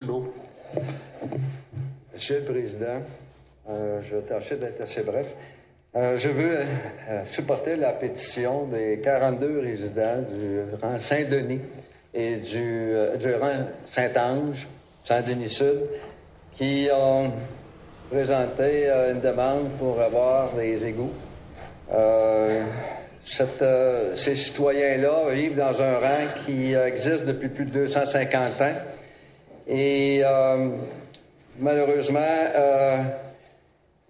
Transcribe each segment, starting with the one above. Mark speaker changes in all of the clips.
Speaker 1: Bon. Monsieur le Président, je vais tâcher d'être assez bref. Je veux supporter la pétition des 42 résidents du rang Saint-Denis et du rang Saint-Ange, Saint-Denis-Sud, qui ont présenté une demande pour avoir des égouts. Ces citoyens-là vivent dans un rang qui existe depuis plus de 250 ans. Et malheureusement,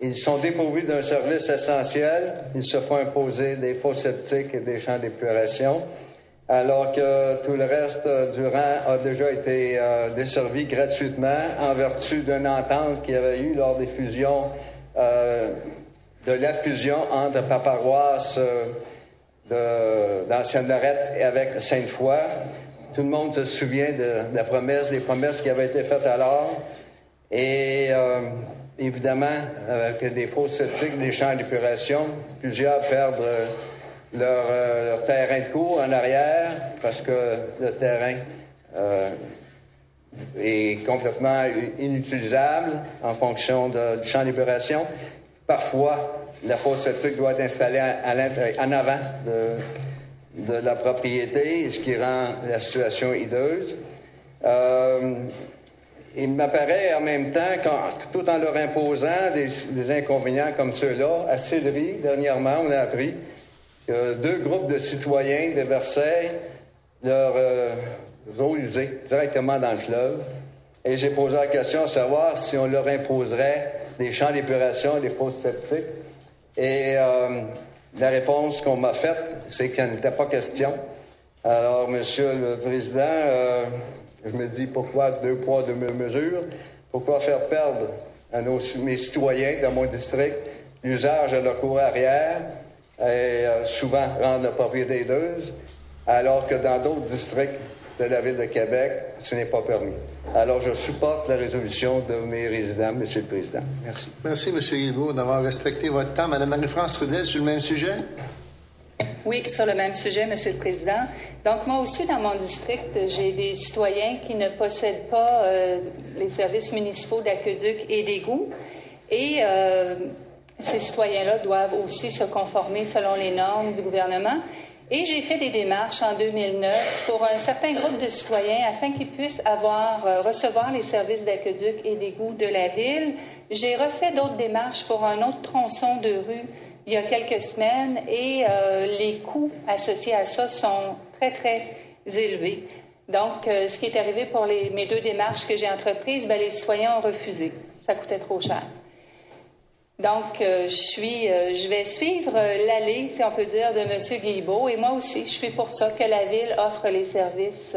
Speaker 1: ils sont dépourvus d'un service essentiel. Ils se font imposer des fosses septiques et des champs d'épuration, alors que tout le reste du rang a déjà été desservi gratuitement en vertu d'une entente qu'il y avait eu lors des fusions, de la fusion entre la paroisse d'Ancienne-Lorette et avec Sainte-Foy. Tout le monde se souvient de la promesse, des promesses qui avaient été faites alors. Et évidemment, avec des fosses septiques, des champs d'épuration, plusieurs perdent leur terrain de cours en arrière parce que le terrain est complètement inutilisable en fonction du champ d'épuration. Parfois, la fosse septique doit être installée en avant de la propriété, ce qui rend la situation hideuse. Il m'apparaît en même temps, tout en leur imposant des inconvénients comme ceux-là, à Sillery, dernièrement, on a appris que 2 groupes de citoyens déversaient leurs eaux usées directement dans le fleuve. Et j'ai posé la question à savoir si on leur imposerait des champs d'épuration, des fosses septiques. Et la réponse qu'on m'a faite, c'est qu'il n'était pas question. Alors, Monsieur le Président, je me dis pourquoi 2 poids, 2 mesures? Pourquoi faire perdre à mes citoyens dans mon district l'usage de leur cour arrière et souvent rendre la propriété hideuse, alors que dans d'autres districts de la Ville de Québec, ce n'est pas permis. Alors, je supporte la résolution de mes résidents, Monsieur le Président. Merci.
Speaker 2: Merci, M. Guilbeault, d'avoir respecté votre temps. Mme Marie-France Trudel, sur le même sujet?
Speaker 3: Oui, sur le même sujet, Monsieur le Président. Donc, moi aussi, dans mon district, j'ai des citoyens qui ne possèdent pas les services municipaux d'aqueduc et d'égouts. Et ces citoyens-là doivent aussi se conformer selon les normes du gouvernement. Et j'ai fait des démarches en 2009 pour un certain groupe de citoyens afin qu'ils puissent recevoir les services d'aqueduc et d'égouts de la Ville. J'ai refait d'autres démarches pour un autre tronçon de rue il y a quelques semaines et les coûts associés à ça sont très, très élevés. Donc, ce qui est arrivé pour mes 2 démarches que j'ai entreprises, les citoyens ont refusé. Ça coûtait trop cher. Donc, je vais suivre l'allée, si on peut dire, de M. Guilbeault. Et moi aussi, je suis pour ça que la Ville offre les services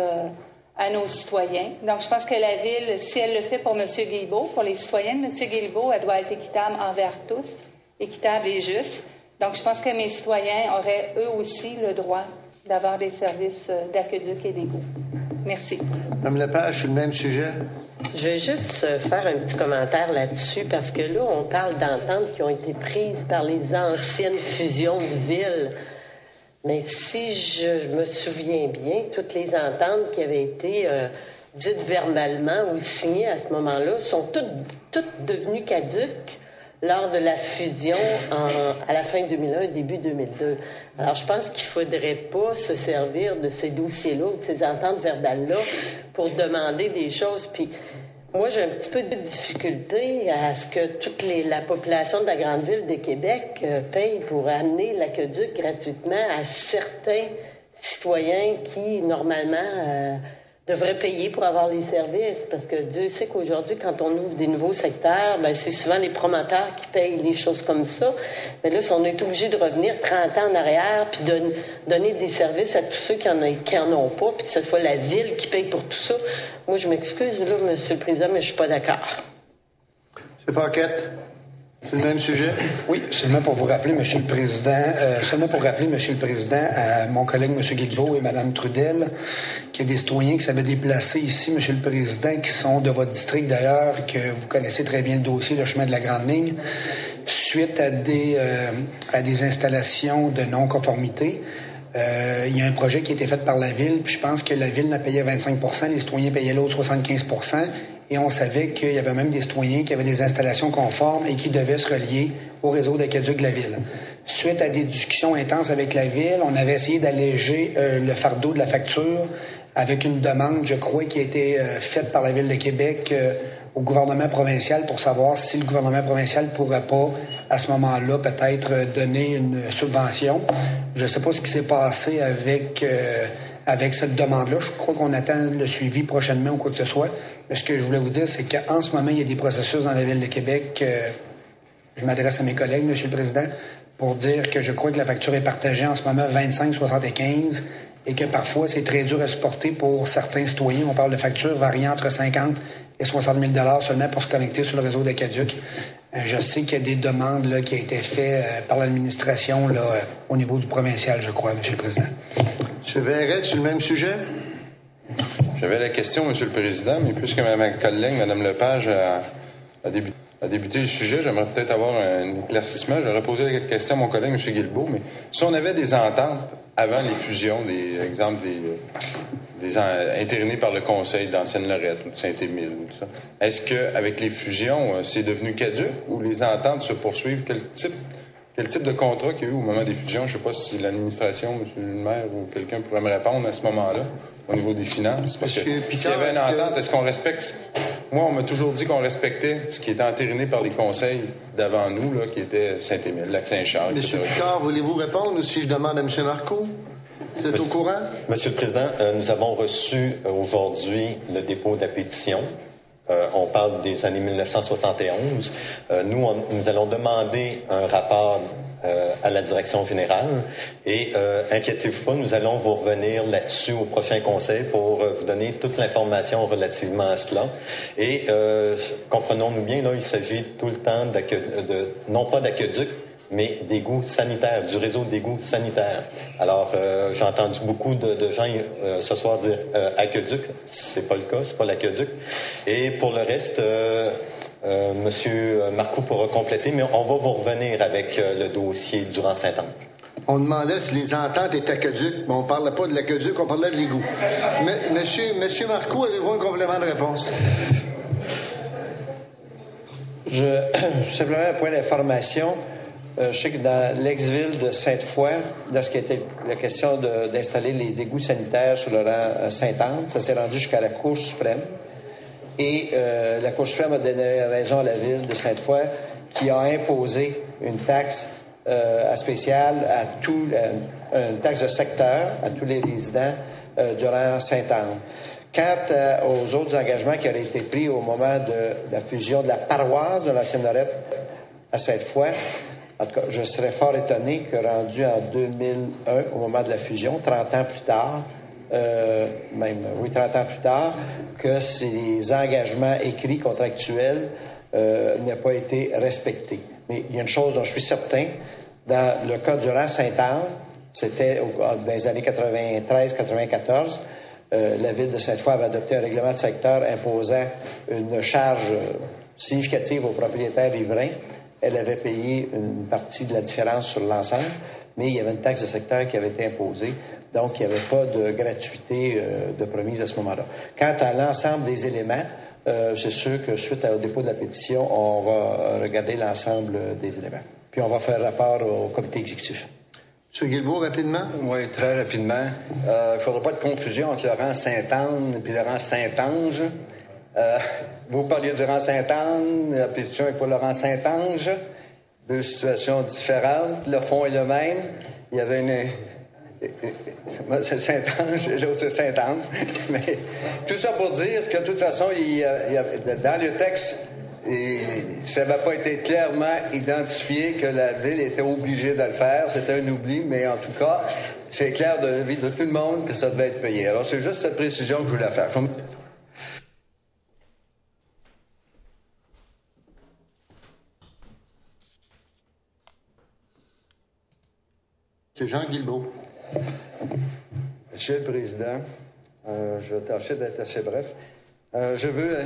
Speaker 3: à nos citoyens. Donc, je pense que la Ville, si elle le fait pour M. Guilbeault, pour les citoyens de M. Guilbeault, elle doit être équitable envers tous, équitable et juste. Donc, je pense que mes citoyens auraient eux aussi le droit d'avoir des services d'aqueduc et d'égouts. Merci.
Speaker 2: Mme Lepage, sur le même sujet?
Speaker 4: Je vais juste faire un petit commentaire là-dessus parce que là, on parle d'ententes qui ont été prises par les anciennes fusions de villes. Mais si je me souviens bien, toutes les ententes qui avaient été dites verbalement ou signées à ce moment-là sont toutes devenues caduques lors de la fusion à la fin 2001 et début 2002. Alors, je pense qu'il ne faudrait pas se servir de ces dossiers-là ou de ces ententes verbales-là pour demander des choses. Puis, moi, j'ai un petit peu de difficulté à ce que la population de la grande ville de Québec paye pour amener l'aqueduc gratuitement à certains citoyens qui, normalement, devraient payer pour avoir les services, parce que Dieu sait qu'aujourd'hui, quand on ouvre des nouveaux secteurs, c'est souvent les promoteurs qui payent les choses comme ça. Mais là, si on est obligé de revenir 30 ans en arrière, puis donner des services à tous ceux qui en ont pas, puis que ce soit la Ville qui paye pour tout ça, moi, je m'excuse, là, M. le Président, mais je suis pas d'accord.
Speaker 2: M. Paquette, c'est le même sujet?
Speaker 5: Oui, seulement pour vous rappeler, M. le Président, à mon collègue M. Guilbeault et Mme Trudel, qu'il y a des citoyens qui s'avaient déplacés ici, M. le Président, qui sont de votre district d'ailleurs, que vous connaissez très bien le dossier, le chemin de la Grande Ligne, suite à des installations de non-conformité. Il y a un projet qui a été fait par la Ville, puis je pense que la Ville n'a payé 25 %, les citoyens payaient l'autre 75 %. et on savait qu'il y avait même des citoyens qui avaient des installations conformes et qui devaient se relier au réseau d'aqueduc de la Ville. Suite à des discussions intenses avec la Ville, on avait essayé d'alléger le fardeau de la facture avec une demande, je crois, qui a été faite par la Ville de Québec au gouvernement provincial pour savoir si le gouvernement provincial ne pourrait pas, à ce moment-là, peut-être donner une subvention. Je ne sais pas ce qui s'est passé avec cette demande-là. Je crois qu'on attend le suivi prochainement ou quoi que ce soit. Mais ce que je voulais vous dire, c'est qu'en ce moment, il y a des processus dans la Ville de Québec. Je m'adresse à mes collègues, M. le Président, pour dire que je crois que la facture est partagée en ce moment 25,75 et que parfois, c'est très dur à supporter pour certains citoyens. On parle de factures variant entre 50 et 60 000 $ seulement pour se connecter sur le réseau d'aqueduc. Je sais qu'il y a des demandes là, qui ont été faites par l'administration là, au niveau du provincial, je crois, M. le Président.
Speaker 2: M. Verret, sur le même sujet?
Speaker 6: J'avais la question, M. le Président, mais puisque ma collègue, Mme Lepage, a débuté le sujet, j'aimerais peut-être avoir un éclaircissement. J'aurais posé la question à mon collègue, M. Guilbeault, mais si on avait des ententes avant les fusions, des intérinés par le Conseil d'Ancienne-Lorette ou de Saint-Émile, ou tout ça, est-ce qu'avec les fusions, c'est devenu caduc ou les ententes se poursuivent? Quel type de contrat qu'il y a eu au moment des fusions? Je ne sais pas si l'administration, M. le maire ou quelqu'un pourrait me répondre à ce moment-là, au niveau des finances. Parce que s'il y avait une entente, est-ce qu'on respecte... Moi, on m'a toujours dit qu'on respectait ce qui était entériné par les conseils d'avant nous, là, qui était Saint-Émile, Lac-Saint-Charles,
Speaker 2: M. Picard, voulez-vous répondre ou si je demande à M. Marcoux? Vous êtes au courant?
Speaker 7: Monsieur le Président, nous avons reçu aujourd'hui le dépôt de la pétition. On parle des années 1971. Nous allons demander un rapport à la direction générale et inquiétez-vous pas, nous allons vous revenir là-dessus au prochain conseil pour vous donner toute l'information relativement à cela. Et comprenons-nous bien, là, il s'agit tout le temps non pas d'aqueduc, mais d'égouts sanitaires, du réseau d'égouts sanitaires. Alors, j'ai entendu beaucoup de gens ce soir dire aqueduc, c'est pas le cas, c'est pas l'aqueduc. Et pour le reste, Monsieur Marcoux pourra compléter, mais on va vous revenir avec le dossier Durand-Saint-Anne.
Speaker 2: On demandait si les ententes étaient aqueduc, mais on ne parlait pas de l'aqueduc, on parlait de l'égout. Monsieur Marcoux, avez-vous un complément de réponse?
Speaker 8: Simplement un point d'information. Je sais que dans l'ex-ville de Sainte-Foy, lorsqu'il était la question d'installer les égouts sanitaires sur le rang Sainte-Anne, ça s'est rendu jusqu'à la Cour suprême. Et la Cour suprême a donné raison à la ville de Sainte-Foy qui a imposé une taxe spéciale une taxe de secteur à tous les résidents du rang Sainte-Anne. Quant aux autres engagements qui auraient été pris au moment de la fusion de la paroisse de l'ancienne-Lorette à Sainte-Foy, en tout cas, je serais fort étonné que rendu en 2001, au moment de la fusion, 30 ans plus tard, 30 ans plus tard, que ces engagements écrits contractuels n'aient pas été respectés. Mais il y a une chose dont je suis certain, dans le cas du rang Sainte-Anne, c'était dans les années 93-94, la ville de Sainte-Foy avait adopté un règlement de secteur imposant une charge significative aux propriétaires riverains. Elle avait payé une partie de la différence sur l'ensemble, mais il y avait une taxe de secteur qui avait été imposée. Donc, il n'y avait pas de gratuité de promise à ce moment-là. Quant à l'ensemble des éléments, c'est sûr que suite au dépôt de la pétition, on va regarder l'ensemble des éléments. Puis, on va faire rapport au comité exécutif.
Speaker 2: M. Guilbeault, rapidement.
Speaker 1: Oui, très rapidement. Il ne faudra pas de confusion entre le rang Sainte-Anne et le rang Saint-Ange. Vous parliez du rang Sainte-Anne, la pétition est pour le rang Saint-Ange. Deux situations différentes. Le fond est le même. Il y avait c'est Saint-Ange et l'autre c'est Sainte-Anne. Mais tout ça pour dire que de toute façon, dans le texte, ça n'avait pas été clairement identifié que la ville était obligée de le faire. C'était un oubli, mais en tout cas, c'est clair de la vie de tout le monde que ça devait être payé. Alors, c'est juste cette précision que je voulais faire.
Speaker 2: C'est Jean Guilbeault.
Speaker 1: Monsieur le Président, je vais tâcher d'être assez bref. Je veux